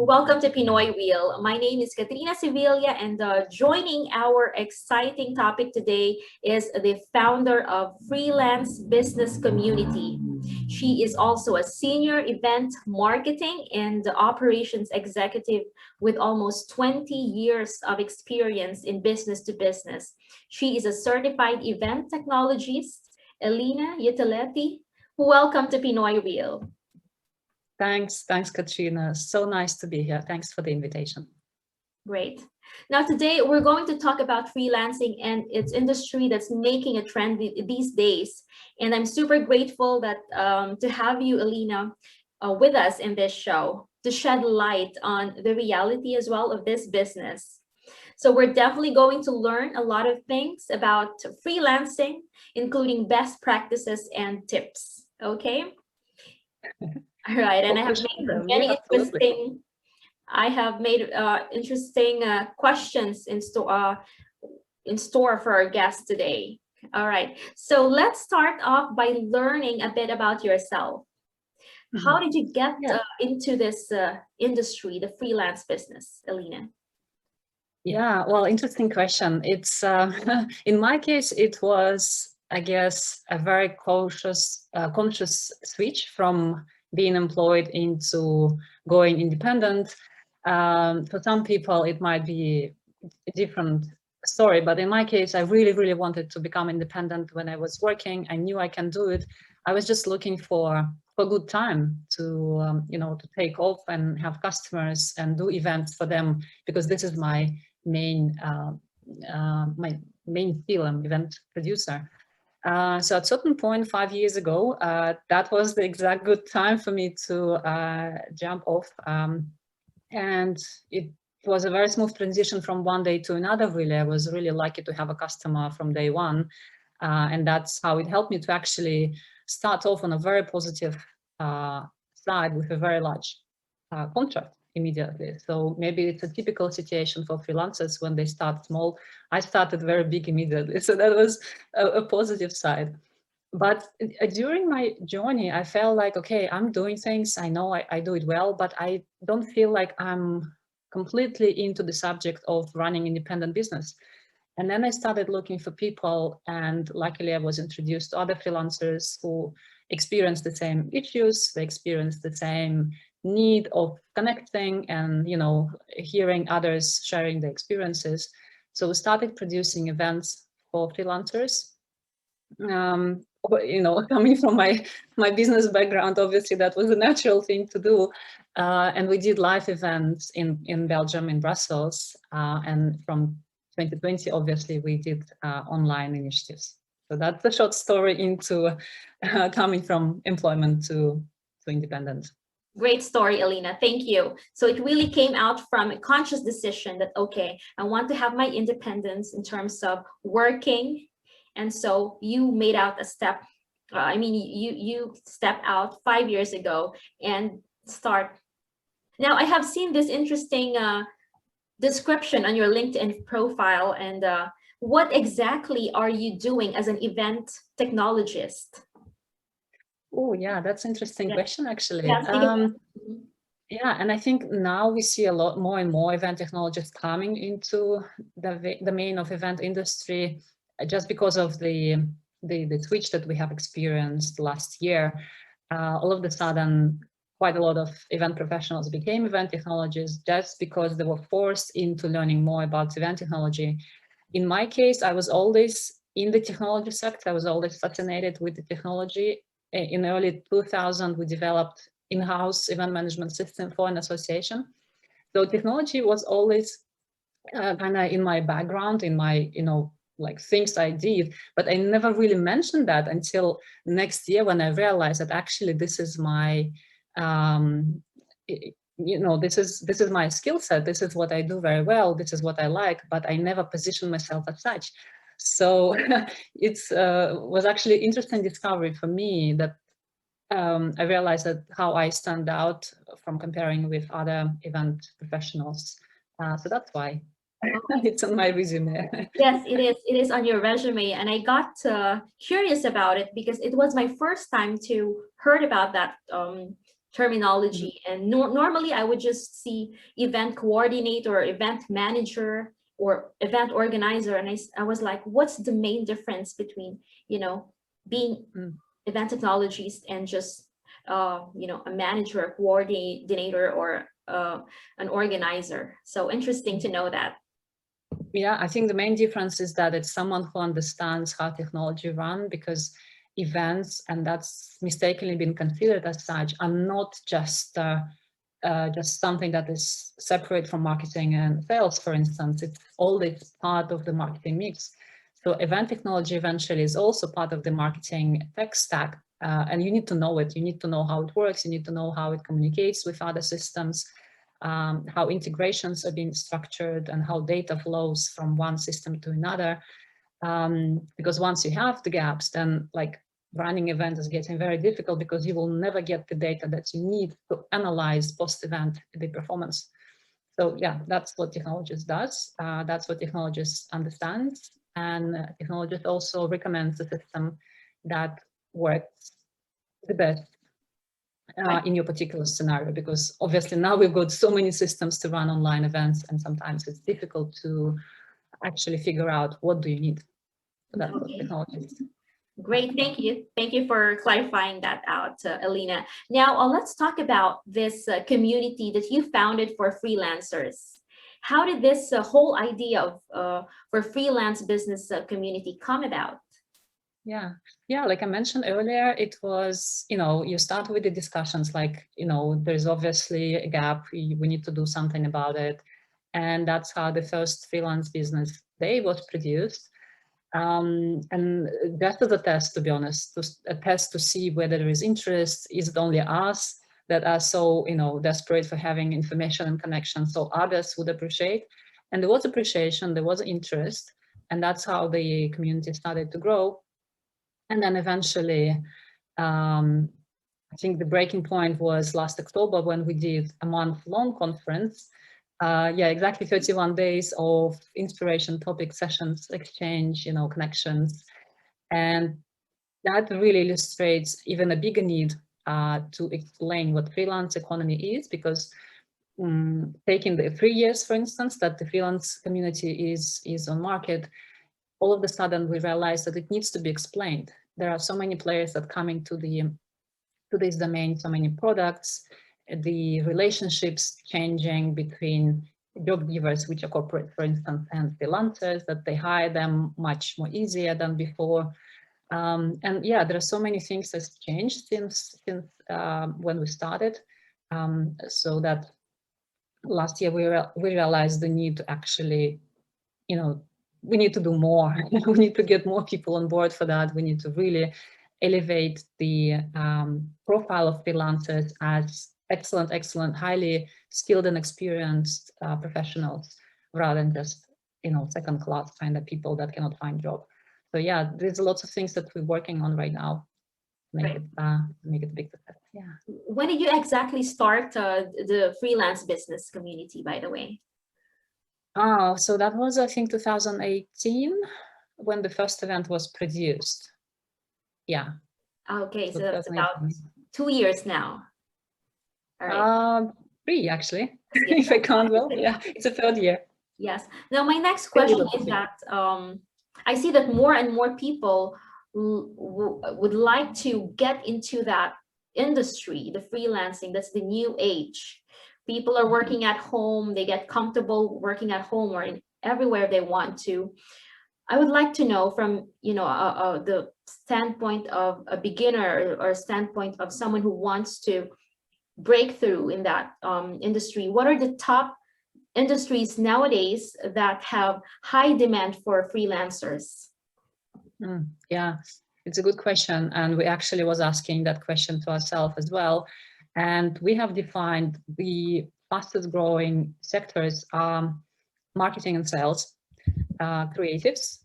Welcome to Pinoy Wheel. My name is Katrina Sevilla, and joining our exciting topic today is the founder of Freelance Business Community. She is also a senior event marketing and operations executive with almost 20 years of experience in business to business. She is a certified event technologist, Elina Jutelyte. Welcome to Pinoy Wheel. Thanks, Katrina. So nice to be here. Thanks for the invitation. Great. Now, today we're going to talk about freelancing and its industry that's making a trend these days. And I'm super grateful that to have you, Elina, with us in this show to shed light on the reality as well of this business. So we're definitely going to learn a lot of things about freelancing, including best practices and tips. Okay. All right, and I have made interesting questions in store for our guests today. All right, so let's start off by learning a bit about yourself. How did you get into this industry, the freelance business, Elina? Yeah, well, interesting question. It's in my case, it was, I guess, a very conscious switch from being employed into going independent. For some people, it might be a different story, but in my case, I really wanted to become independent when I was working. I knew I can do it. I was just looking for a good time to, to take off and have customers and do events for them, because this is my main skill. I'm event producer. So at a certain point 5 years ago, that was the exact good time for me to jump off. And it was a very smooth transition from one day to another, really. I was really lucky to have a customer from day one. And that's how it helped me to actually start off on a very positive side with a very large contract immediately. So maybe it's a typical situation for freelancers when they start small. I started very big immediately. So that was a positive side. But during my journey, I felt like, okay, I'm doing things. I know I do it well, but I don't feel like I'm completely into the subject of running independent business. And then I started looking for people, and luckily I was introduced to other freelancers who experienced the same issues. They experienced the same need of connecting and, hearing others sharing their experiences. So we started producing events for freelancers. Coming from my business background, obviously that was a natural thing to do. And we did live events in Belgium, in Brussels. And from 2020, obviously, we did online initiatives. So that's the short story into coming from employment to independent. Great story, Elina. Thank you. So it really came out from a conscious decision that, okay, I want to have my independence in terms of working. And so you made out a step. You step out 5 years ago and start. Now, I have seen this interesting description on your LinkedIn profile. And what exactly are you doing as an event technologist? Oh, yeah, that's an interesting question, actually. Yeah, and I think now we see a lot more and more event technologists coming into the domain of event industry, just because of the switch that we have experienced last year. All of a sudden, quite a lot of event professionals became event technologists just because they were forced into learning more about event technology. In my case, I was always in the technology sector. I was always fascinated with the technology. In early 2000, we developed in-house event management system for an association. So technology was always kind of in my background, in my, like things I did, but I never really mentioned that until next year when I realized that actually this is my, this is my skill set. This is what I do very well. This is what I like, but I never positioned myself as such. So it's was actually interesting discovery for me that I realized that how I stand out from comparing with other event professionals. So that's why it's on my resume. Yes, it is. It is on your resume, and I got curious about it because it was my first time to heard about that terminology. And normally I would just see event coordinator, or event manager, or event organizer, and I was like, what's the main difference between, you know, being event technologist and just you know, a manager, a coordinator, or an organizer. So interesting to know that. Yeah, I think the main difference is that it's someone who understands how technology run, because events, and that's mistakenly been considered as such, are not just something that is separate from marketing and sales, for instance. It's always part of the marketing mix. So event technology eventually is also part of the marketing tech stack. And you need to know it. You need to know how it works. You need to know how it communicates with other systems, how integrations are being structured, and how data flows from one system to another. Because once you have the gaps, then like running events is getting very difficult, because you will never get the data that you need to analyze post-event the performance. So yeah, that's what technologist does. That's what technologist understands. And technologist also recommends the system that works the best in your particular scenario, because obviously now we've got so many systems to run online events, and sometimes it's difficult to actually figure out what do you need. So that's what technologist. Great, thank you. Thank you for clarifying that out, Elina. Now, let's talk about this community that you founded for freelancers. How did this whole idea of for freelance business community come about? Yeah, like I mentioned earlier, it was, you know, you start with the discussions like, you know, there's obviously a gap, we need to do something about it. And that's how the first freelance business day was produced. And just as a test, to be honest, a test to see whether there is interest. Is it only us that are so, you know, desperate for having information and connection, so others would appreciate? And there was appreciation, there was interest, and that's how the community started to grow. And then eventually, I think the breaking point was last October when we did a month-long conference. Yeah, exactly 31 days of inspiration, topic sessions, exchange, you know, connections. And that really illustrates even a bigger need to explain what freelance economy is, because taking the 3 years, for instance, that the freelance community is on market, all of a sudden we realized that it needs to be explained. There are so many players that come into this domain, so many products, the relationships changing between job givers, which are corporate, for instance, and freelancers, that they hire them much more easier than before. And yeah, there are so many things that's changed since when we started. So that last year we realized the need to actually, you know, we need to do more. We need to get more people on board for that. We need to really elevate the profile of freelancers as excellent, highly skilled and experienced professionals, rather than just, you know, second class kind of people that cannot find job. So yeah, there's lots of things that we're working on right now to make it a big success. Yeah. When did you exactly start the freelance business community, by the way? Oh, so that was, I think, 2018 when the first event was produced. Yeah. Okay, so that's about 2 years now. All right. 3 actually, if I count well. Yeah, it's a 3rd year. Yes. Now, my next question is that I see that more and more people would like to get into that industry, the freelancing. That's the new age. People are working at home. They get comfortable working at home or everywhere they want to. I would like to know from, you know, the standpoint of a beginner or standpoint of someone who wants to break through in that industry, what are the top industries nowadays that have high demand for freelancers? Yeah, it's a good question. And we actually was asking that question to ourselves as well. And we have defined the fastest growing sectors are marketing and sales, creatives,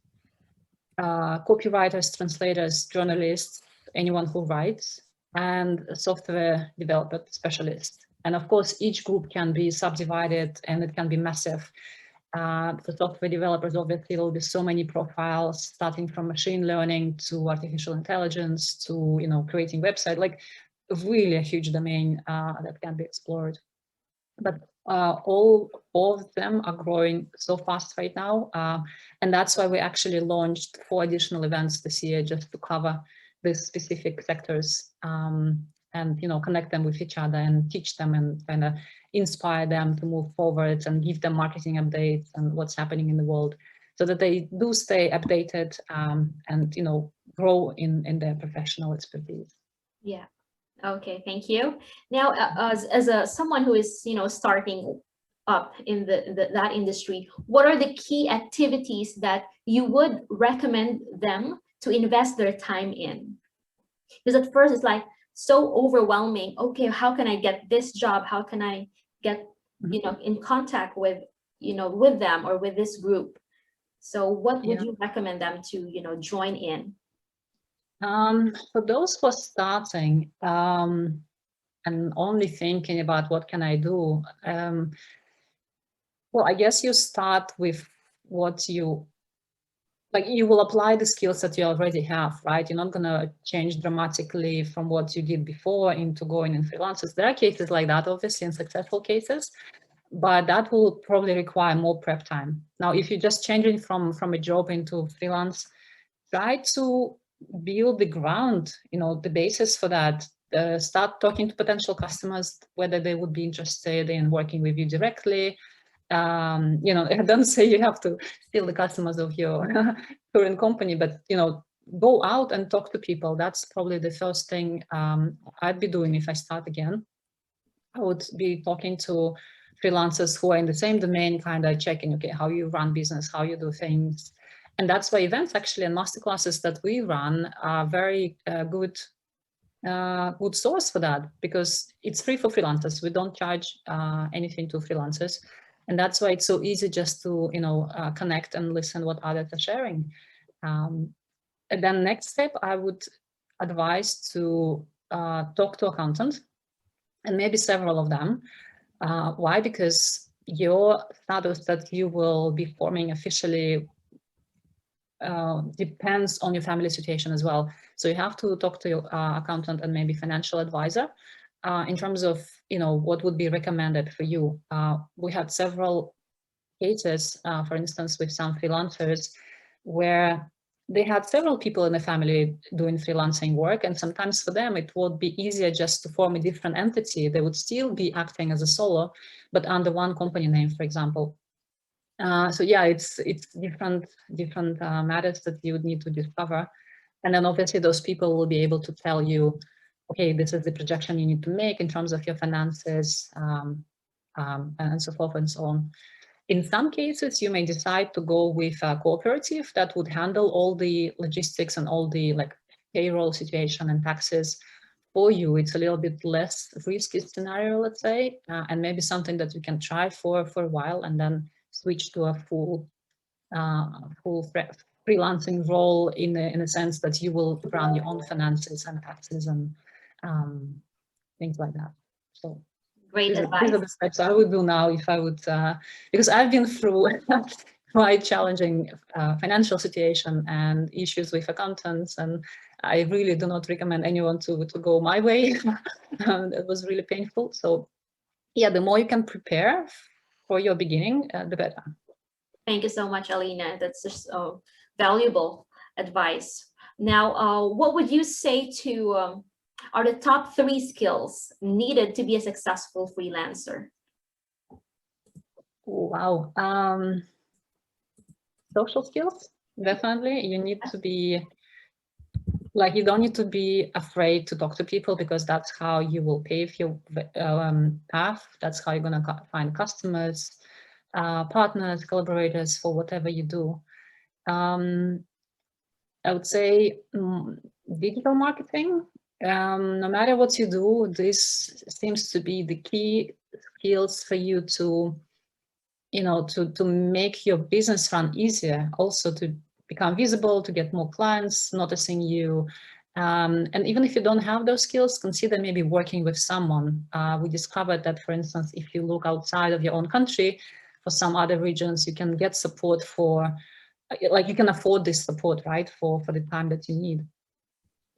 copywriters, translators, journalists, anyone who writes, and software developer specialists. And of course, each group can be subdivided and it can be massive. For software developers, obviously, there will be so many profiles, starting from machine learning to artificial intelligence to, you know, creating website. Like really a huge domain that can be explored. But all of them are growing so fast right now. And that's why we actually launched 4 additional events this year just to cover these specific sectors and, connect them with each other and teach them and kind of inspire them to move forward and give them marketing updates and what's happening in the world so that they do stay updated and, grow in their professional expertise. Yeah. Okay, thank you. Now, as someone who is starting up in that industry, what are the key activities that you would recommend them to invest their time in? Because at first it's like so overwhelming. Okay, how can I get this job? How can I get in contact with with them or with this group? So what would you recommend them to join in? For those who are starting and only thinking about what can I do, well, I guess you start with what you will apply the skills that you already have, right? You're not going to change dramatically from what you did before into going in freelancers. There are cases like that, obviously, in successful cases, but that will probably require more prep time. Now, if you're just changing from a job into freelance, try to build the ground, the basis for that. Start talking to potential customers, whether they would be interested in working with you directly. Don't say you have to steal the customers of your current company, but, go out and talk to people. That's probably the first thing I'd be doing if I start again. I would be talking to freelancers who are in the same domain, kind of checking, okay, how you run business, how you do things. And that's why events actually and masterclasses that we run are very good source for that, because it's free for freelancers. We don't charge anything to freelancers. And that's why it's so easy just to, connect and listen what others are sharing. And then next step, I would advise to talk to accountants, and maybe several of them. Why? Because your status that you will be forming officially depends on your family situation as well. So you have to talk to your accountant and maybe financial advisor in terms of, what would be recommended for you. We had several cases, for instance, with some freelancers where they had several people in the family doing freelancing work, and sometimes for them it would be easier just to form a different entity. They would still be acting as a solo, but under one company name, for example. So yeah, it's different matters that you would need to discover. And then obviously those people will be able to tell you, okay, this is the projection you need to make in terms of your finances, and so forth and so on. In some cases, you may decide to go with a cooperative that would handle all the logistics and all the payroll situation and taxes for you. It's a little bit less risky scenario, let's say, and maybe something that you can try for a while and then switch to a full freelancing role in a sense that you will run your own finances and taxes and things like that. So Great advice. These are the steps I would do now if I would, because I've been through quite challenging financial situation and issues with accountants, and I really do not recommend anyone to go my way. It was really painful. So yeah, the more you can prepare for your beginning, the better. Thank you so much, Elina. That's just valuable advice. Now, what would you say to are the top 3 skills needed to be a successful freelancer? Wow. Social skills, definitely. You need to be you don't need to be afraid to talk to people, because that's how you will pave your path. That's how you're going to find customers, partners, collaborators for whatever you do. I would say digital marketing. No matter what you do, this seems to be the key skills for you to, to make your business run easier, also to become visible, to get more clients noticing you. And even if you don't have those skills, consider maybe working with someone. We discovered that, for instance, if you look outside of your own country, for some other regions, you can get support for, you can afford this support, right, for the time that you need.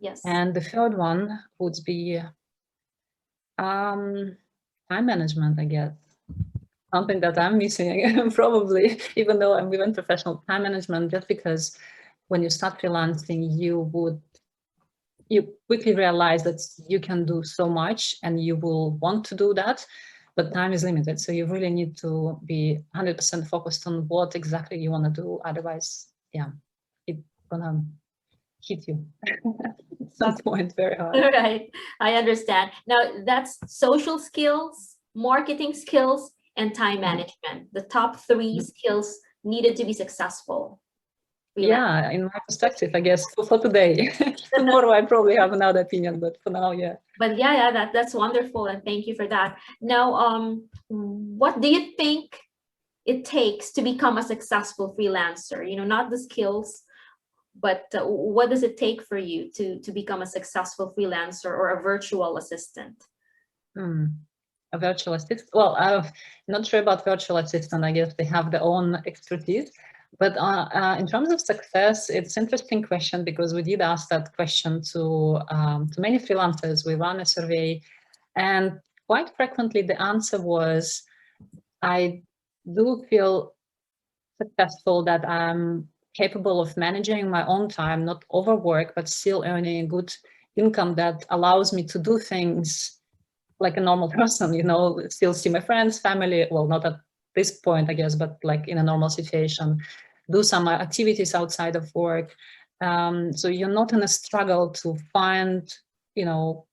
Yes. And the third one would be Time management, I guess. Something that I'm missing probably, even though I'm even professional. Time management, just because when you start freelancing, you quickly realize that you can do so much and you will want to do that, but time is limited. So you really need to be 100% focused on what exactly you want to do. Otherwise, yeah, it's gonna hit you at some point very hard. Right, I understand. Now that's social skills, marketing skills, and time management. The top three skills needed to be successful. Yeah, in my perspective, I guess for today. Tomorrow I probably have another opinion, but for now, yeah. But yeah, that's wonderful, and thank you for that. Now, what do you think it takes to become a successful freelancer? You know, not the skills, but what does it take for you to become a successful freelancer or a virtual assistant? A virtual assistant. Well, I'm not sure about virtual assistant. I guess they have their own expertise. But in terms of success, it's an interesting question because we did ask that question to many freelancers. We ran a survey, and quite frequently the answer was, I do feel successful that I'm capable of managing my own time, not overwork, but still earning a good income that allows me to do things like a normal person, you know, still see my friends, family, well, not at this point, I guess, but like in a normal situation, do some activities outside of work. So you're not in a struggle to find, you know,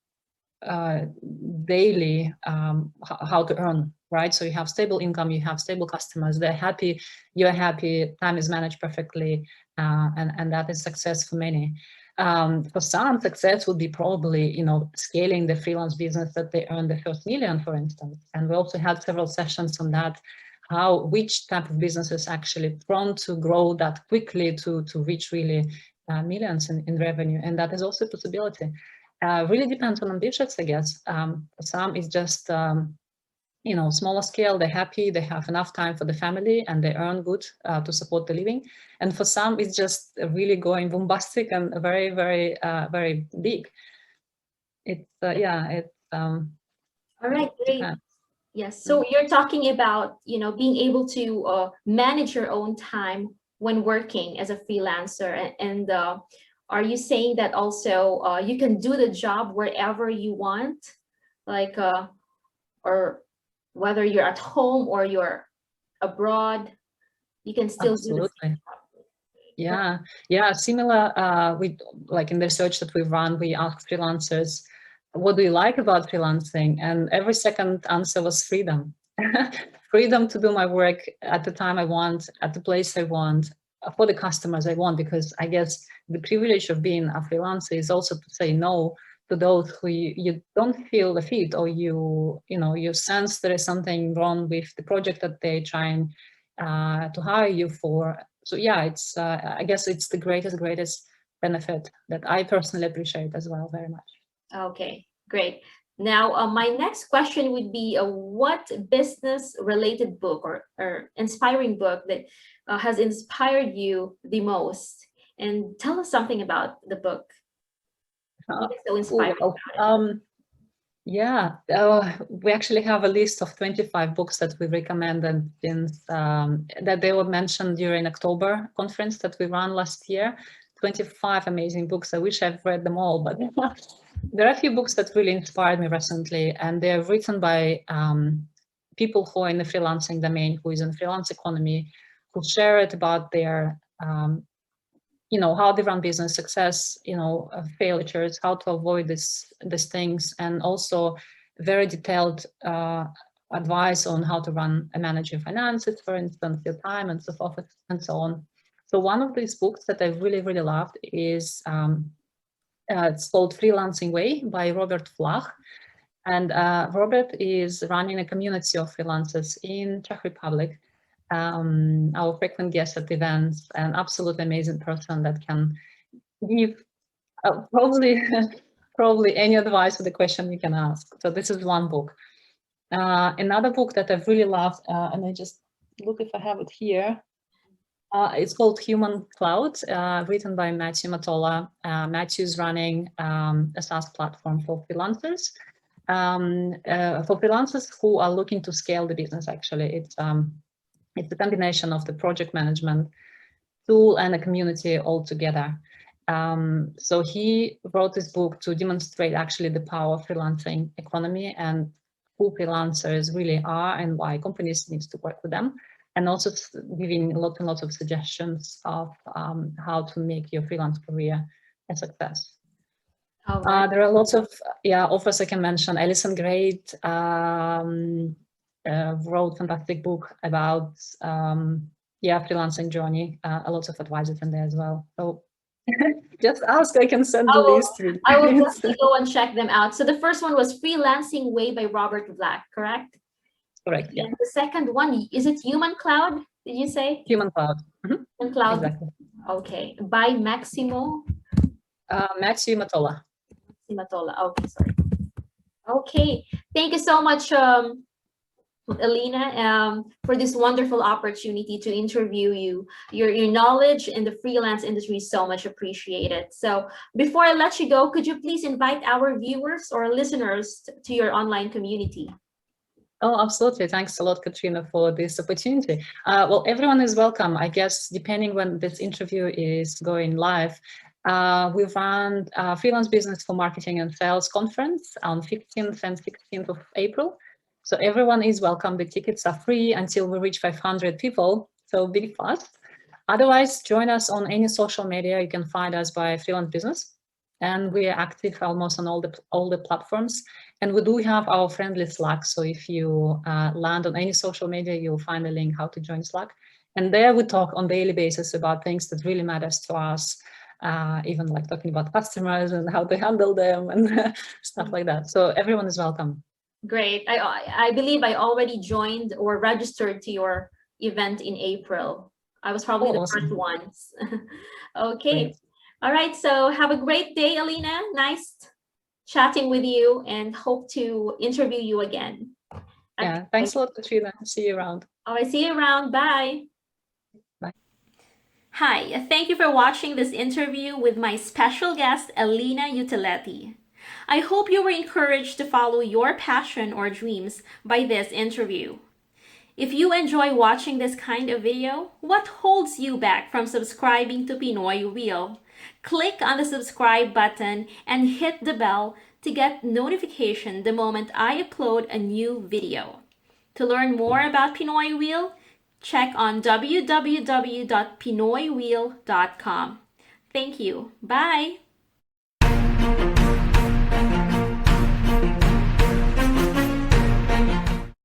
daily how to earn, right? So you have stable income, you have stable customers, they're happy, you're happy, time is managed perfectly, and that is success for many. For some, success would be probably, you know, scaling the freelance business that they earn the first million, for instance. And we also had several sessions on that, which type of business is actually prone to grow that quickly to reach really millions in revenue. And that is also a possibility. Really depends on ambitions, I guess. For some, it's just you know, smaller scale, they're happy, they have enough time for the family, and they earn good to support the living. And for some, it's just really going bombastic and very, very, very big. It's yeah, it's All right, great. depends. Yes. So you're talking about, you know, being able to manage your own time when working as a freelancer, and are you saying that also you can do the job wherever you want, like or whether you're at home or you're abroad, you can still do the Absolutely. Yeah, yeah, similar. We like in the research that we've run, we asked freelancers, what do you like about freelancing? And every second answer was freedom. Freedom to do my work at the time I want, at the place I want, for the customers I want, because I guess the privilege of being a freelancer is also to say no to those who you don't feel the fit, or you know, you sense there is something wrong with the project that they're trying to hire you for. So yeah, it's I guess it's the greatest benefit that I personally appreciate as well very much. Okay, great. Now, my next question would be what business related book or inspiring book that has inspired you the most? And tell us something about the book. What is so inspiring Well, about it? yeah, we actually have a list of 25 books that we recommended since that they were mentioned during October conference that we ran last year. 25 amazing books. I wish I've read them all, but there are a few books that really inspired me recently, and they're written by people who are in the freelancing domain, who is in freelance economy, who share it about their you know, how they run business, success, you know, failures, how to avoid these things, and also very detailed advice on how to run and manage your finances, for instance, your time and so forth and so on. So one of these books that I really loved is it's called Freelancing Way by Robert Flach. And Robert is running a community of freelancers in Czech Republic. Our frequent guest at events, an absolutely amazing person that can give probably probably any advice for the question you can ask. So this is one book. Another book that I've really loved, and I just look if I have it here. It's called Human Cloud, written by Matthew Matola. Matthew is running a SaaS platform for freelancers. for freelancers who are looking to scale the business. Actually, it's a combination of the project management tool and a community all together. So he wrote this book to demonstrate actually the power of freelancing economy and who freelancers really are and why companies need to work with them, and also giving lots and lots of suggestions of how to make your freelance career a success. There are lots of authors I can mention. Alison Great wrote a fantastic book about freelancing journey. A lot of advices in there as well. So just ask, I can send the list. I will definitely go and check them out. So the first one was Freelancing Way by Robert Black, correct? Correct, yeah. And the second one, is it Human Cloud, did you say? Human Cloud. Human Cloud. Exactly. Okay, by Maximo? Maximo Matola. Matola. Okay, sorry. Okay, thank you so much, Elina, for this wonderful opportunity to interview you. Your knowledge in the freelance industry is so much appreciated. So before I let you go, could you please invite our viewers or listeners to your online community? Oh, absolutely. Thanks a lot, Katrina, for this opportunity. Well, everyone is welcome. I guess, depending when this interview is going live, we run a Freelance Business for Marketing and Sales conference on 15th and 16th of April. So everyone is welcome. The tickets are free until we reach 500 people. So be fast. Otherwise, join us on any social media. You can find us by Freelance Business. And we are active almost on all the platforms. And we do have our friendly Slack. So if you land on any social media, you'll find a link how to join Slack. And there we talk on a daily basis about things that really matters to us, even like talking about customers and how to handle them and stuff like that. So everyone is welcome. Great. I believe I already joined or registered to your event in April. I was probably the first ones. Okay. Great. All right. So have a great day, Elina. Nice chatting with you and hope to interview you again. Yeah. Thanks a lot, Katrina. See you around. All right. See you around. Bye. Bye. Hi. Thank you for watching this interview with my special guest, Elina Jutelyte. I hope you were encouraged to follow your passion or dreams by this interview. If you enjoy watching this kind of video, what holds you back from subscribing to Pinoy Real? Click on the subscribe button and hit the bell to get notification the moment I upload a new video. To learn more about Pinoy Real, check on www.pinoyreal.com. Thank you. Bye!